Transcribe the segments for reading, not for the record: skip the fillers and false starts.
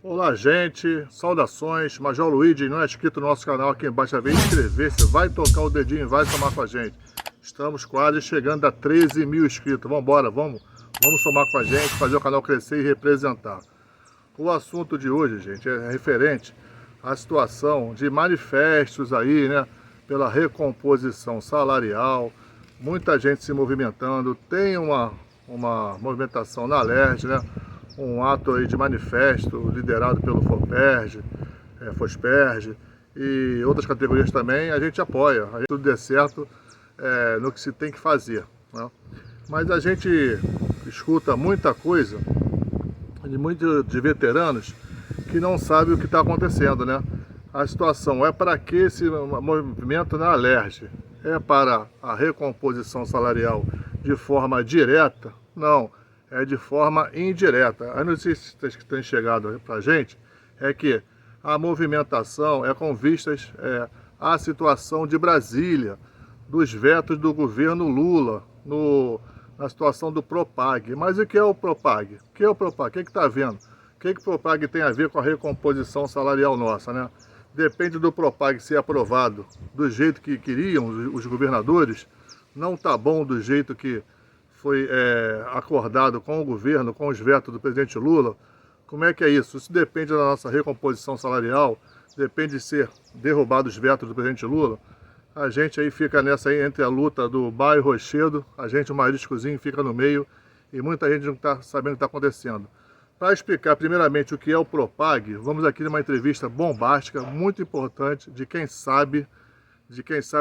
Olá, gente, saudações. Major Luigi, não é inscrito no nosso canal aqui embaixo, vem inscrever-se, vai tocar o dedinho e vai somar com a gente. Estamos quase chegando a 13 mil inscritos. Vamos embora, vamos somar com a gente, fazer o canal crescer e representar. O assunto de hoje, gente, é referente à situação de manifestos aí, né, pela recomposição salarial. Muita gente se movimentando, tem uma movimentação na LERJ, né? Um ato aí de manifesto liderado pelo FOSPERJ e outras categorias também, a gente apoia, a gente tudo dê certo no que se tem que fazer, né? Mas a gente escuta muita coisa de veteranos que não sabem o que está acontecendo, né? A situação é para que esse movimento na LERJ? É para a recomposição salarial de forma direta? Não. É de forma indireta. As notícias que têm chegado para a gente é que a movimentação é com vistas à situação de Brasília, dos vetos do governo Lula, na situação do Propag. Mas o que é o Propag? O que é o Propag? O que está vendo? O que o Propag tem a ver com a recomposição salarial nossa, né? Depende do Propag ser aprovado do jeito que queriam os governadores, não está bom do jeito que foi acordado com o governo, com os vetos do presidente Lula. Como é que é isso? Isso depende da nossa recomposição salarial, depende de ser derrubado os vetos do presidente Lula. A gente aí fica nessa aí entre a luta do bairro e Rochedo, a gente, o mariscozinho, fica no meio e muita gente não está sabendo o que está acontecendo. Para explicar primeiramente o que é o Propag, vamos aqui numa entrevista bombástica, muito importante, de quem sabe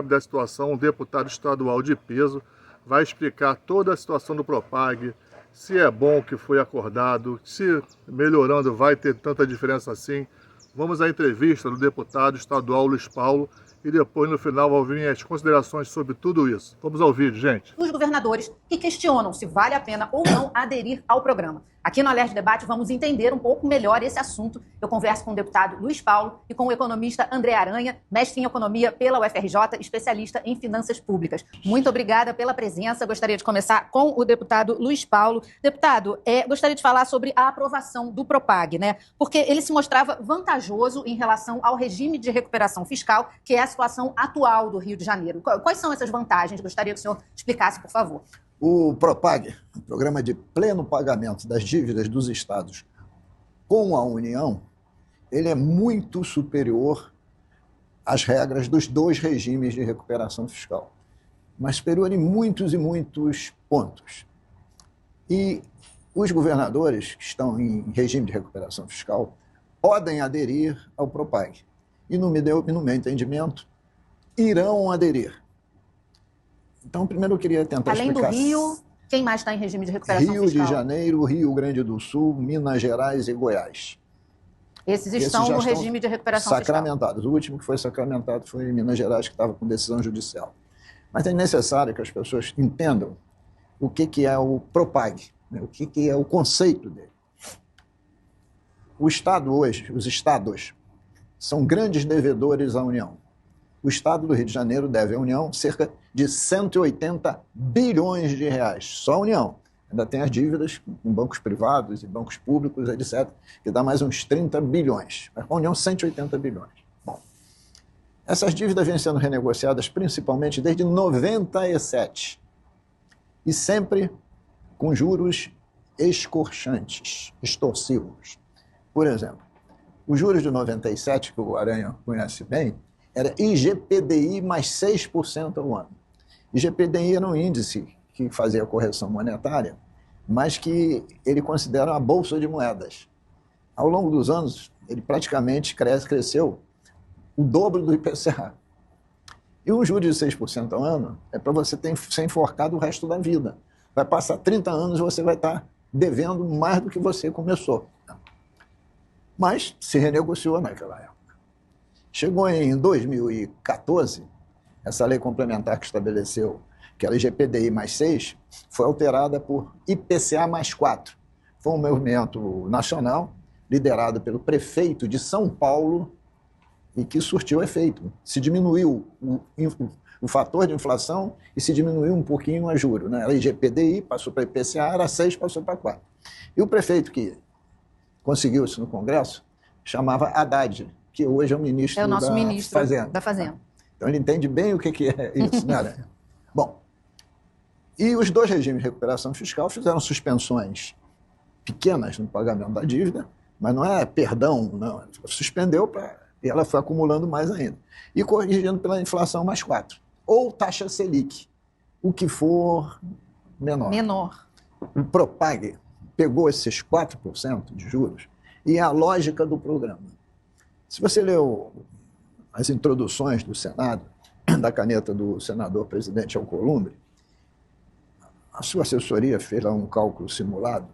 da situação, um deputado estadual de peso, vai explicar toda a situação do Propag, se é bom o que foi acordado, se melhorando vai ter tanta diferença assim. Vamos à entrevista do deputado estadual Luiz Paulo e depois no final vou ouvir minhas considerações sobre tudo isso. Vamos ao vídeo, gente. Os governadores que questionam se vale a pena ou não aderir ao programa. Aqui no LERJ Debate vamos entender um pouco melhor esse assunto. Eu converso com o deputado Luiz Paulo e com o economista André Aranha, mestre em economia pela UFRJ, especialista em finanças públicas. Muito obrigada pela presença. Gostaria de começar com o deputado Luiz Paulo. Deputado, gostaria de falar sobre a aprovação do Propag, né? Porque ele se mostrava vantajoso em relação ao regime de recuperação fiscal, que é a situação atual do Rio de Janeiro. Quais são essas vantagens? Gostaria que o senhor explicasse, por favor. O Propag, o Programa de Pleno Pagamento das Dívidas dos Estados com a União, ele é muito superior às regras dos dois regimes de recuperação fiscal, mas superior em muitos e muitos pontos. E os governadores que estão em regime de recuperação fiscal podem aderir ao Propag. E no meu entendimento, irão aderir. Então, primeiro eu queria tentar explicar... Além do Rio, quem mais está em regime de recuperação fiscal? Rio de Janeiro, Rio Grande do Sul, Minas Gerais e Goiás. Esses estão no regime de recuperação sacramentados. fiscal. O último que foi sacramentado foi em Minas Gerais, que estava com decisão judicial. Mas é necessário que as pessoas entendam o que é o Propag, né? O que é o conceito dele. O Estado hoje, os estados, são grandes devedores à União. O Estado do Rio de Janeiro deve à União cerca de 180 bilhões de reais. Só a União. Ainda tem as dívidas com bancos privados e bancos públicos, etc., que dá mais uns 30 bilhões. Mas com a União, 180 bilhões. Bom, essas dívidas vêm sendo renegociadas principalmente desde 97. E sempre com juros escorchantes, extorsivos. Por exemplo, os juros de 97, que o Aranha conhece bem, era IGPDI mais 6% ao ano. IGPDI era um índice que fazia a correção monetária, mas que ele considera uma bolsa de moedas. Ao longo dos anos, ele praticamente cresceu o dobro do IPCA. E um juro de 6% ao ano é para você ser enforcado o resto da vida. Vai passar 30 anos e você vai estar devendo mais do que você começou. Mas se renegociou naquela época. Chegou em 2014, essa lei complementar que estabeleceu que era IGPDI mais 6, foi alterada por IPCA mais 4. Foi um movimento nacional, liderado pelo prefeito de São Paulo, e que surtiu efeito. Se diminuiu o fator de inflação e se diminuiu um pouquinho a juro, né? Era IGPDI, passou para IPCA, era 6, passou para 4. E o prefeito que conseguiu isso no Congresso chamava Haddad, que hoje é o ministro É o nosso da ministro Fazenda. da Fazenda. Então ele entende bem o que é isso, né, Aranha? Bom, e os dois regimes de recuperação fiscal fizeram suspensões pequenas no pagamento da dívida, mas não é perdão, não. Suspendeu e ela foi acumulando mais ainda. E corrigindo pela inflação mais 4. Ou taxa Selic, o que for menor. O Propag pegou esses 4% de juros e é a lógica do programa. Se você leu as introduções do Senado, da caneta do senador presidente Alcolumbre, a sua assessoria fez lá um cálculo simulado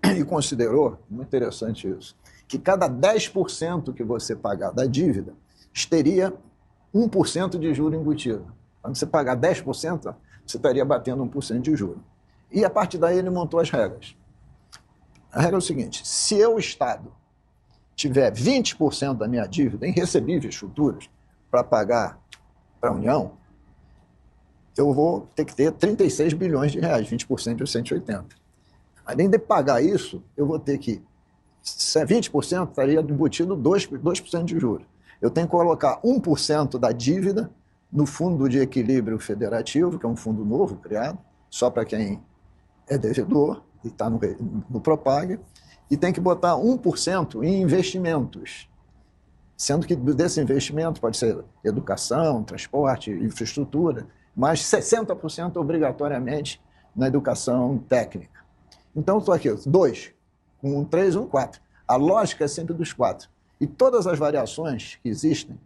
e considerou, muito interessante isso, que cada 10% que você pagar da dívida teria 1% de juro embutido. Quando você pagar 10%, você estaria batendo 1% de juro. E a partir daí ele montou as regras. A regra é o seguinte: se eu, Estado, tiver 20% da minha dívida em recebíveis futuros para pagar para a União, eu vou ter que ter 36 bilhões de reais, 20% de 180. Além de pagar isso, eu vou ter que, se é 20%, estaria embutido 2% de juros. Eu tenho que colocar 1% da dívida no Fundo de Equilíbrio Federativo, que é um fundo novo criado, só para quem é devedor e está no Propag, e tem que botar 1% em investimentos, sendo que desse investimento pode ser educação, transporte, infraestrutura, mas 60% obrigatoriamente na educação técnica. Então, estou aqui, 2, com 3, 4. A lógica é sempre dos 4. E todas as variações que existem,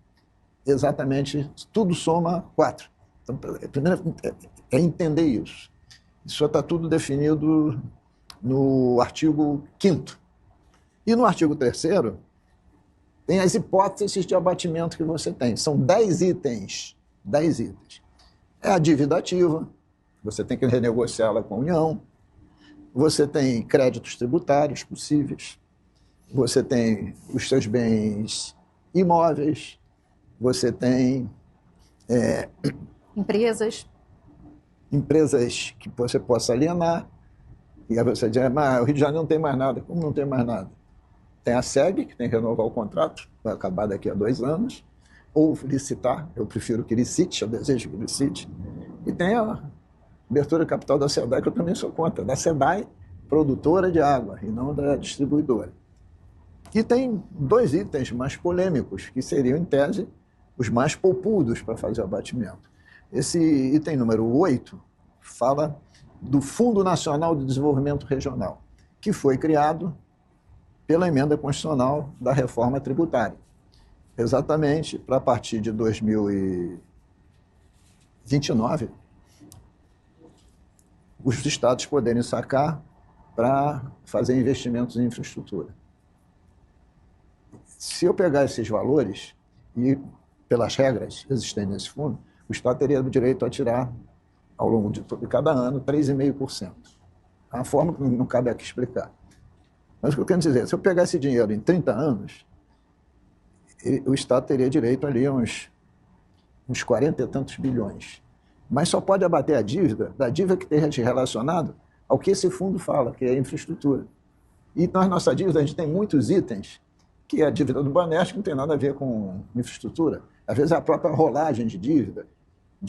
exatamente, tudo soma 4. Então, primeiro é entender isso. Isso está tudo definido no artigo 5º. E no artigo 3º, tem as hipóteses de abatimento que você tem. São 10 itens. 10 itens. É a dívida ativa, você tem que renegociá-la com a União, você tem créditos tributários possíveis, você tem os seus bens imóveis, você tem empresas que você possa alienar, e aí você diz, mas o Rio de Janeiro não tem mais nada. Como não tem mais nada? Tem a SEG, que tem que renovar o contrato, vai acabar daqui a 2 anos, ou licitar, eu prefiro que licite, eu desejo que licite, e tem a abertura de capital da SEDAI, que eu também sou contra, da SEDAI, produtora de água, e não da distribuidora. E tem 2 itens mais polêmicos, que seriam, em tese, os mais poupudos para fazer o abatimento. Esse item número 8 fala do Fundo Nacional de Desenvolvimento Regional, que foi criado pela emenda constitucional da reforma tributária, exatamente para, a partir de 2029, os estados poderem sacar para fazer investimentos em infraestrutura. Se eu pegar esses valores e, pelas regras existentes nesse fundo, o Estado teria o direito a tirar, ao longo de cada ano, 3,5%. É uma forma que não cabe aqui explicar. Mas o que eu quero dizer, se eu pegar esse dinheiro em 30 anos, o Estado teria direito ali a uns 40 e tantos bilhões. Mas só pode abater a dívida da dívida que esteja relacionada ao que esse fundo fala, que é a infraestrutura. E na nossa dívida a gente tem muitos itens, que é a dívida do Banesco, que não tem nada a ver com infraestrutura. Às vezes é a própria rolagem de dívida.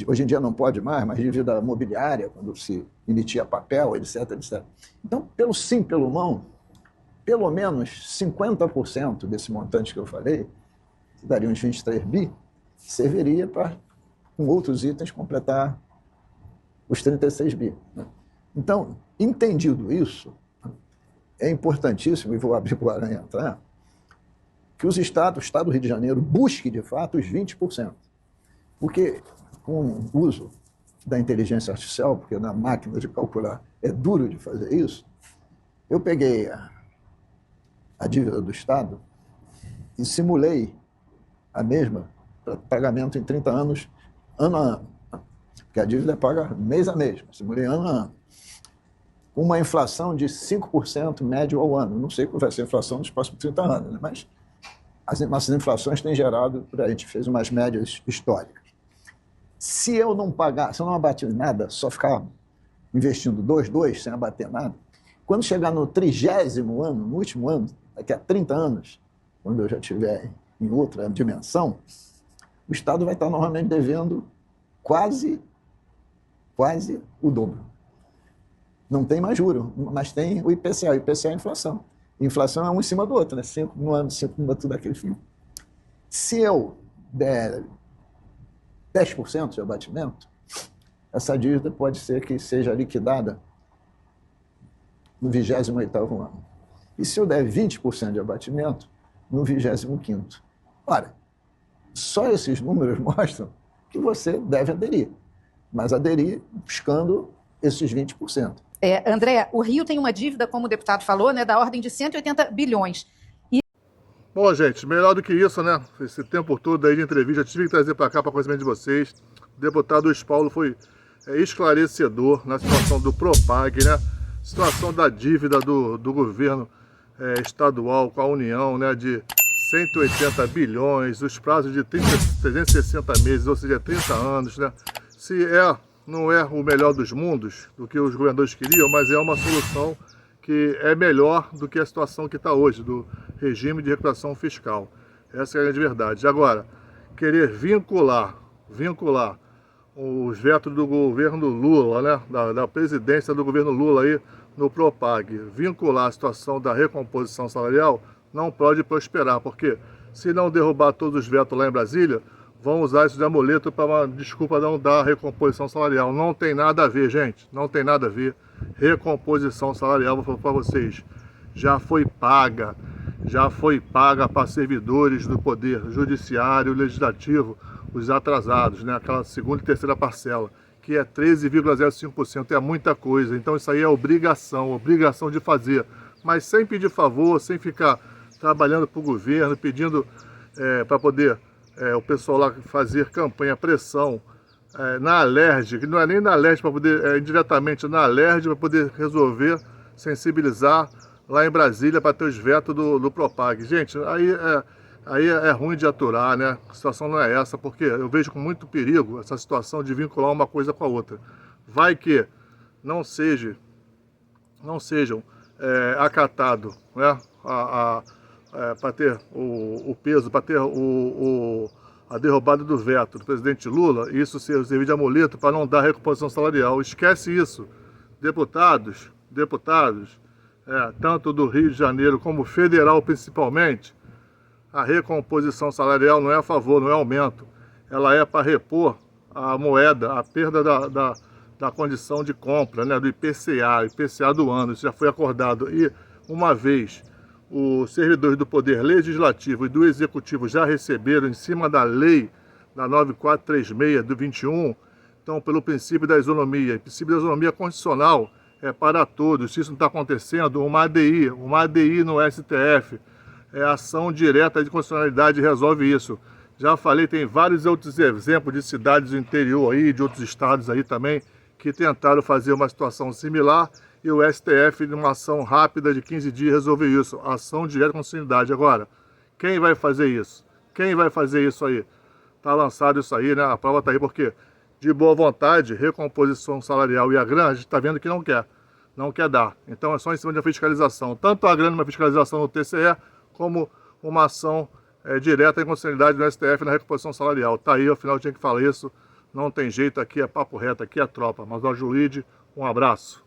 Hoje em dia não pode mais, mas dívida mobiliária, quando se emitia papel, etc, etc. Então, pelo sim, pelo não, pelo menos 50% desse montante que eu falei, que daria uns 23 bi, serviria para, com outros itens, completar os 36 bi. Então, entendido isso, é importantíssimo, e vou abrir para o Aranha entrar, que o Estado do Rio de Janeiro, busque, de fato, os 20%. Porque, com o uso da inteligência artificial, porque na máquina de calcular é duro de fazer isso, eu peguei a dívida do Estado e simulei a mesma para pagamento em 30 anos, ano a ano. Porque a dívida é paga mês a mês, simulei ano a ano. Com uma inflação de 5% médio ao ano. Não sei qual vai ser a inflação nos próximos 30 anos, né? Mas as nossas inflações têm gerado, a gente fez umas médias históricas. Se eu não pagar, se eu não abater nada, só ficar investindo 2 sem abater nada, quando chegar no 30º ano, no último ano, daqui a 30 anos, quando eu já estiver em outra dimensão, o Estado vai estar normalmente devendo quase o dobro. Não tem mais juro, mas tem o IPCA. O IPCA é a inflação. A inflação é um em cima do outro, né? 5 no ano, 5 no outro daquele fim. Se eu der 10% de abatimento, essa dívida pode ser que seja liquidada no 28º ano. E se eu der 20% de abatimento, no 25º. Ora, só esses números mostram que você deve aderir, mas aderir buscando esses 20%. André, o Rio tem uma dívida, como o deputado falou, né, da ordem de 180 bilhões. Bom, gente, melhor do que isso, né? Esse tempo todo aí de entrevista, tive que trazer para cá para conhecimento de vocês. O deputado Luiz Paulo foi esclarecedor na situação do Propag, né? Situação da dívida do governo estadual com a União, né? De 180 bilhões, os prazos de 360 meses, ou seja, 30 anos, né? Não é o melhor dos mundos, do que os governadores queriam, mas é uma solução que é melhor do que a situação que está hoje, do regime de recuperação fiscal. Essa é a grande verdade. Agora, querer vincular os vetos do governo Lula, né, da presidência do governo Lula aí no Propag, vincular a situação da recomposição salarial, não pode prosperar, porque se não derrubar todos os vetos lá em Brasília, vão usar isso de amuleto para uma desculpa não dar recomposição salarial. Não tem nada a ver, gente, não tem nada a ver. Recomposição salarial, vou falar para vocês, já foi paga para servidores do Poder Judiciário, Legislativo, os atrasados, né? Aquela segunda e terceira parcela, que é 13,05%, é muita coisa. Então isso aí é obrigação de fazer, mas sem pedir favor, sem ficar trabalhando para o governo, pedindo para poder o pessoal lá fazer campanha, pressão na Alerj, que não é nem na Alerj para poder, indiretamente na Alerj para poder resolver, sensibilizar lá em Brasília para ter os vetos do Propag. Gente, aí é ruim de aturar, né? A situação não é essa, porque eu vejo com muito perigo essa situação de vincular uma coisa com a outra. Vai que não sejam acatados, né? Para ter o peso, para ter a derrubada do veto do presidente Lula, isso servir de amuleto para não dar recomposição salarial. Esquece isso. Deputados, tanto do Rio de Janeiro como federal principalmente, a recomposição salarial não é a favor, não é aumento. Ela é para repor a moeda, a perda da condição de compra, né, do IPCA do ano. Isso já foi acordado. E uma vez os servidores do Poder Legislativo e do Executivo já receberam, em cima da lei da 9436 do 21, então pelo princípio da isonomia. O princípio da isonomia constitucional é para todos. Se isso não está acontecendo, uma ADI no STF, ação direta de constitucionalidade, resolve isso. Já falei, tem vários outros exemplos de cidades do interior aí, de outros estados aí também, que tentaram fazer uma situação similar, e o STF, numa ação rápida de 15 dias, resolveu isso. Ação direta com constitucionalidade. Agora, quem vai fazer isso? Quem vai fazer isso aí? Está lançado isso aí, né? A prova está aí, porque de boa vontade, recomposição salarial e a grana, a gente está vendo que não quer dar. Então é só em cima da fiscalização. Tanto a grana, uma fiscalização no TCE, como uma ação direta em constitucionalidade no STF na recomposição salarial. Está aí, afinal tinha que falar isso. Não tem jeito, aqui é papo reto, aqui é tropa. Mas o Ajuide, um abraço.